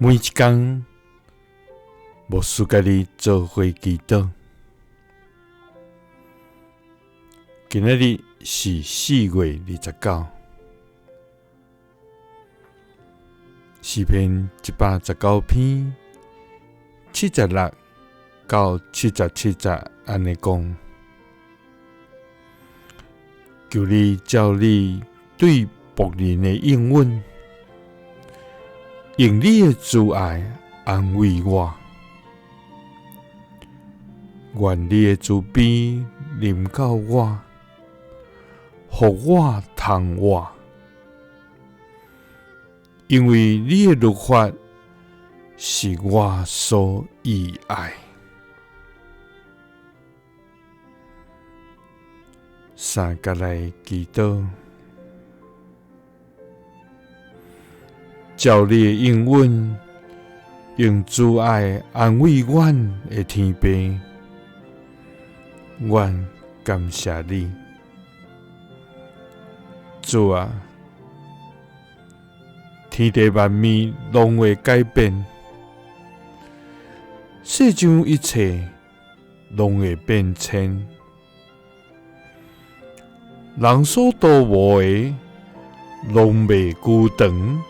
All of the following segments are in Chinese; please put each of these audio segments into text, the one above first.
每一天，无输家己做伙祈祷。今仔日是4月29，诗篇119篇76到77节安尼讲：求你照你对僕人的应允，用你的慈爱安慰我，愿你的慈悲临到我，予我通活。因为你的律法是我所喜爱。三甲来祈祷，照你的应允，用慈爱安慰阮的天父，阮感谢你。主啊，天地万物拢会改变，世上一切拢会变迁。人所度无的，拢袂久长。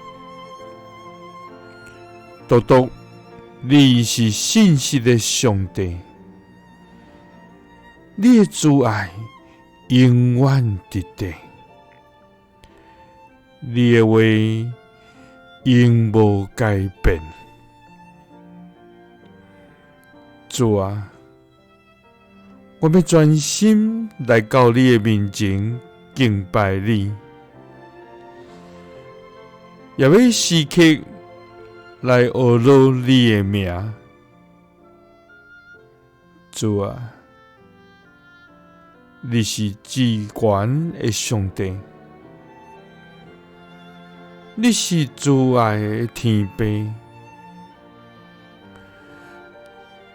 独独你是信实的上帝，你的慈爱永远直直，你的话永无改变。主啊，我要专心来到你的面前敬拜你，也要时刻来学习你的名。主啊，你是至高的上帝，你是慈爱的天父，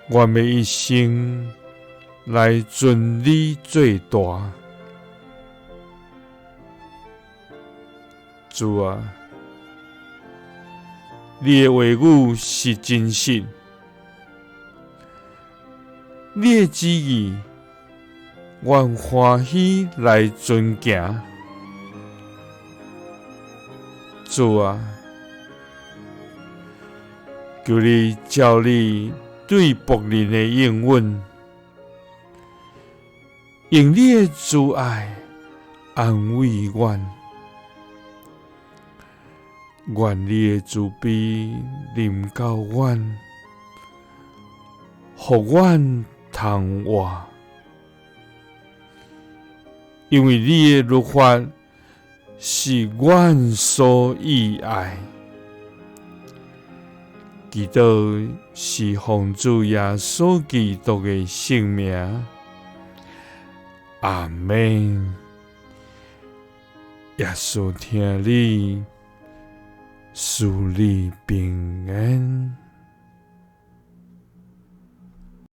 我要一生来尊你最大。主啊，你的话语是真实，你的旨意愿欢喜来遵行。主啊，求你照你对仆人的应允，用你的慈爱安慰阮，愿你的慈悲临到阮，予阮通活。因为你的律法是阮所喜爱。祈祷是奉主耶稣基督的圣名，阿们。耶稣听你，赐你平安。